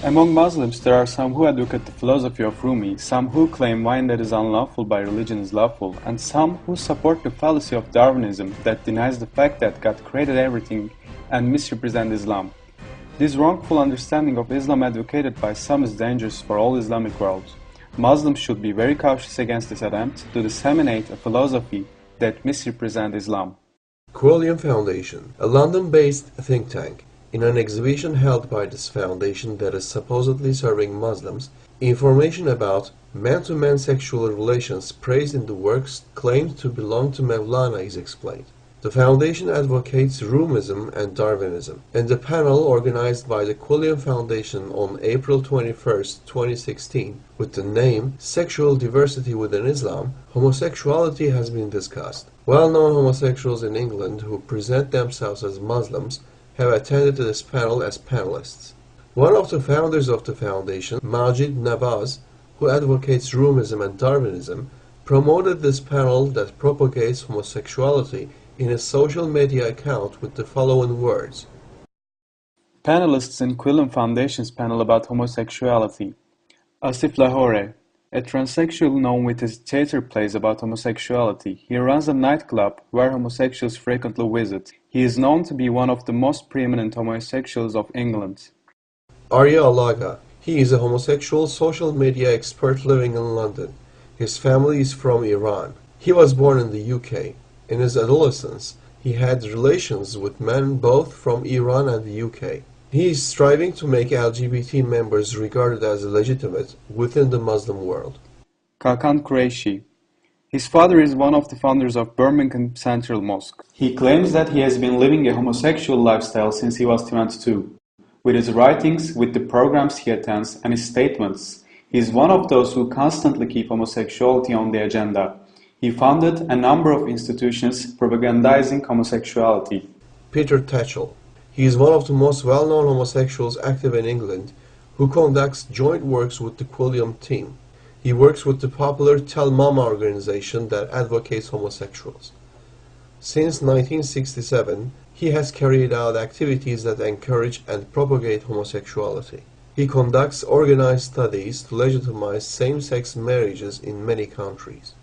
Among Muslims, there are some who advocate the philosophy of Rumi, some who claim wine that is unlawful by religion is lawful, and some who support the fallacy of Darwinism that denies the fact that God created everything and misrepresents Islam. This wrongful understanding of Islam advocated by some is dangerous for all Islamic world. Muslims should be very cautious against this attempt to disseminate a philosophy that misrepresents Islam. Quilliam Foundation, a London-based think tank. In an exhibition held by this foundation that is supposedly serving Muslims, information about man-to-man sexual relations praised in the works claimed to belong to Mewlana is explained. The foundation advocates Rumism and Darwinism. In the panel organized by the Quilliam Foundation on April 21, 2016, with the name Sexual Diversity Within Islam, homosexuality has been discussed. Well-known homosexuals in England who present themselves as Muslims have attended this panel as panelists. One of the founders of the foundation, Maajid Nawaz, who advocates Rumism and Darwinism, promoted this panel that propagates homosexuality in a social media account with the following words. Panelists in Quilliam Foundation's panel about homosexuality. Asif Lahore, a transsexual known with his theater plays about homosexuality. He runs a nightclub where homosexuals frequently visit. He is known to be one of the most preeminent homosexuals of England. Arya Alaga. He is a homosexual social media expert living in London. His family is from Iran. He was born in the UK. In his adolescence, he had relations with men both from Iran and the UK. He is striving to make LGBT members regarded as legitimate within the Muslim world. Kakan Qureshi. His father is one of the founders of Birmingham Central Mosque. He claims that he has been living a homosexual lifestyle since he was 22. With his writings, with the programs he attends, and his statements, he is one of those who constantly keep homosexuality on the agenda. He founded a number of institutions propagandizing homosexuality. Peter Tatchell. He is one of the most well-known homosexuals active in England who conducts joint works with the Quilliam team. He works with the popular Tell Mama organization that advocates homosexuals. Since 1967, he has carried out activities that encourage and propagate homosexuality. He conducts organized studies to legitimize same-sex marriages in many countries.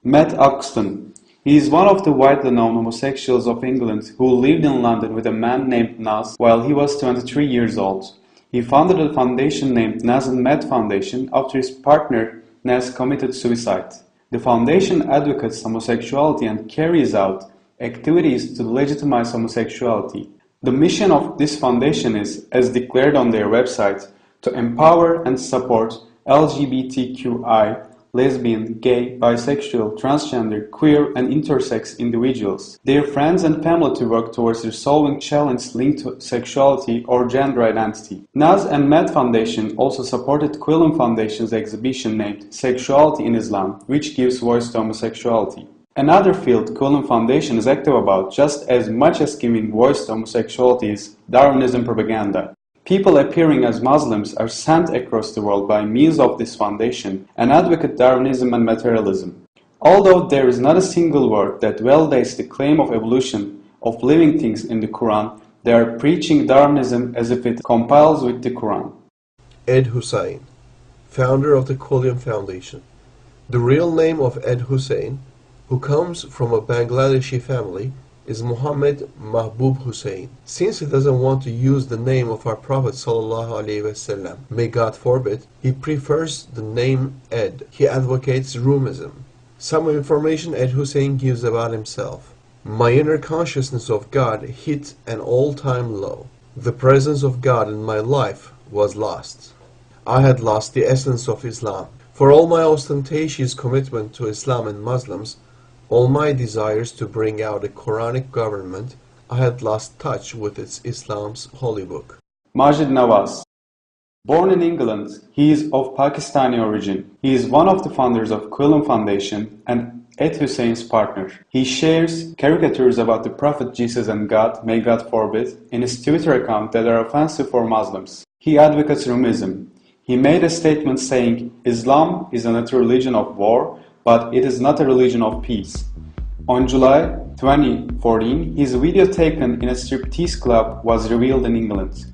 Matt Oxton. He is one of the widely known homosexuals of England who lived in London with a man named Nawaz while he was 23 years old. He founded a foundation named Naz and Matt Foundation after his partner Naz committed suicide. The foundation advocates homosexuality and carries out activities to legitimize homosexuality. The mission of this foundation is, as declared on their website, to empower and support LGBTQI, lesbian, gay, bisexual, transgender, queer, and intersex individuals, their friends and family to work towards resolving challenges linked to sexuality or gender identity. Naz and Matt Foundation also supported Quilliam Foundation's exhibition named Sexuality in Islam, which gives voice to homosexuality. Another field Quilliam Foundation is active about, just as much as giving voice to homosexuality, is Darwinism propaganda. People appearing as Muslims are sent across the world by means of this foundation and advocate Darwinism and materialism. Although there is not a single word that validates the claim of evolution of living things in the Quran, they are preaching Darwinism as if it compiles with the Quran. Ed Husain, founder of the Quilliam Foundation. The real name of Ed Husain, who comes from a Bangladeshi family, is Muhammad Mahbub Husain. Since he doesn't want to use the name of our Prophet ﷺ, may God forbid, he prefers the name Ed. He advocates Rumism. Some information Ed Husain gives about himself. My inner consciousness of God hit an all-time low. The presence of God in my life was lost. I had lost the essence of Islam. For all my ostentatious commitment to Islam and Muslims, all my desires to bring out a Quranic government, I had lost touch with Islam's holy book. Maajid Nawaz. Born in England, he is of Pakistani origin. He is one of the founders of Quilliam Foundation and Ed Husain's partner. He shares caricatures about the Prophet Jesus and God, may God forbid, in his Twitter account that are offensive for Muslims. He advocates Rumism. He made a statement saying, Islam is not a religion of war, but it is not a religion of peace. On July 2014, his video taken in a striptease club was revealed in England.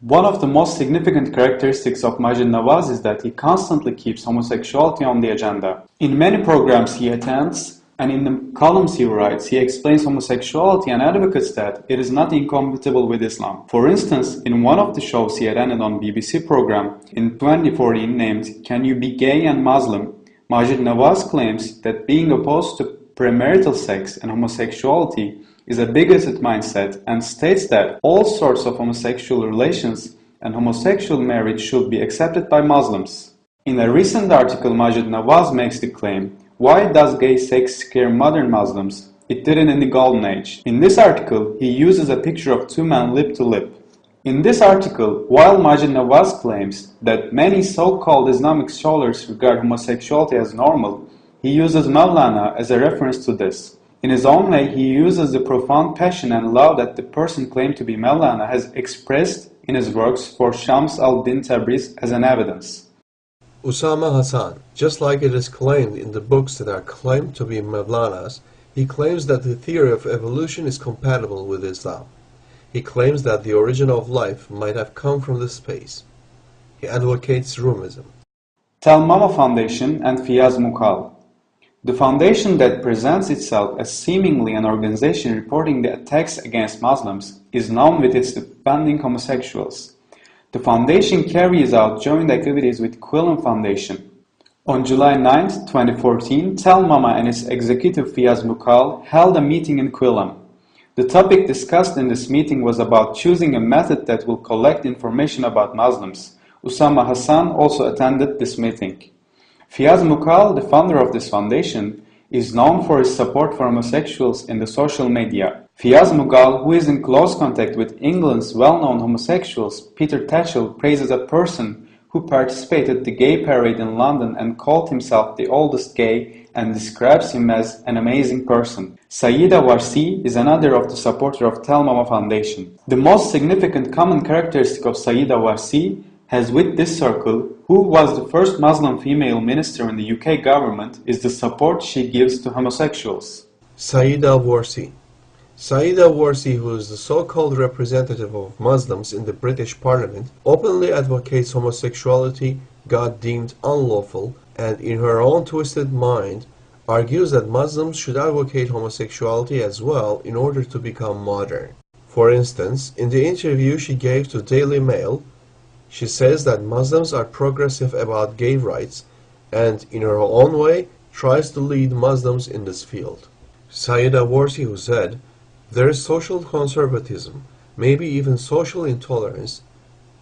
One of the most significant characteristics of Maajid Nawaz is that he constantly keeps homosexuality on the agenda. In many programs he attends, and in the columns he writes, he explains homosexuality and advocates that it is not incompatible with Islam. For instance, in one of the shows he attended on BBC program in 2014 named Can You Be Gay and Muslim, Maajid Nawaz claims that being opposed to premarital sex and homosexuality is a bigoted mindset and states that all sorts of homosexual relations and homosexual marriage should be accepted by Muslims. In a recent article, Maajid Nawaz makes the claim, "Why does gay sex scare modern Muslims? It didn't in the Golden Age." In this article, he uses a picture of two men lip to lip. In this article, while Maajid Nawaz claims that many so-called Islamic scholars regard homosexuality as normal, he uses Mewlana as a reference to this. In his own way, he uses the profound passion and love that the person claimed to be Mewlana has expressed in his works for Shams al-Din Tabriz as an evidence. Usama Hasan, just like it is claimed in the books that are claimed to be Mewlana's, he claims that the theory of evolution is compatible with Islam. He claims that the origin of life might have come from the space. He advocates Rumism. Tell Mama Foundation and Fiyaz Mughal. The foundation that presents itself as seemingly an organization reporting the attacks against Muslims is known with its defending homosexuals. The foundation carries out joint activities with Quilliam Foundation. On July 9, 2014, Tell Mama and its executive Fiyaz Mughal held a meeting in Quilliam. The topic discussed in this meeting was about choosing a method that will collect information about Muslims. Usama Hasan also attended this meeting. Fiyaz Mughal, the founder of this foundation, is known for his support for homosexuals in the social media. Fiyaz Mughal, who is in close contact with England's well-known homosexuals, Peter Tatchell, praises a person who participated in the gay parade in London and called himself the oldest gay and describes him as an amazing person. Sayyida Warsi is another of the supporters of Tell Mama Foundation. The most significant common characteristic of Sayyida Warsi has with this circle, who was the first Muslim female minister in the UK government, is the support she gives to homosexuals. Sayyida Warsi. Sayyida Warsi, who is the so-called representative of Muslims in the British Parliament, openly advocates homosexuality, God deemed unlawful, and in her own twisted mind, argues that Muslims should advocate homosexuality as well in order to become modern. For instance, in the interview she gave to Daily Mail, she says that Muslims are progressive about gay rights and, in her own way, tries to lead Muslims in this field. Sayyida Warsi, who said, "There is social conservatism, maybe even social intolerance,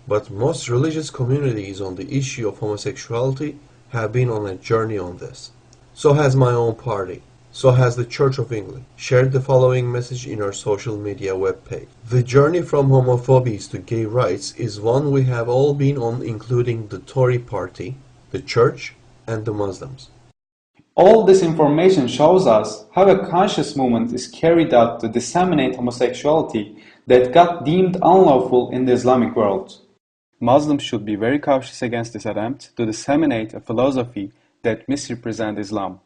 but most religious communities on the issue of homosexuality have been on a journey on this. So has my own party. So has the Church of England." Shared the following message in our social media webpage. "The journey from homophobia to gay rights is one we have all been on, including the Tory party, the Church, and the Muslims." All this information shows us how a conscious movement is carried out to disseminate homosexuality that got deemed unlawful in the Islamic world. Muslims should be very cautious against this attempt to disseminate a philosophy that misrepresents Islam.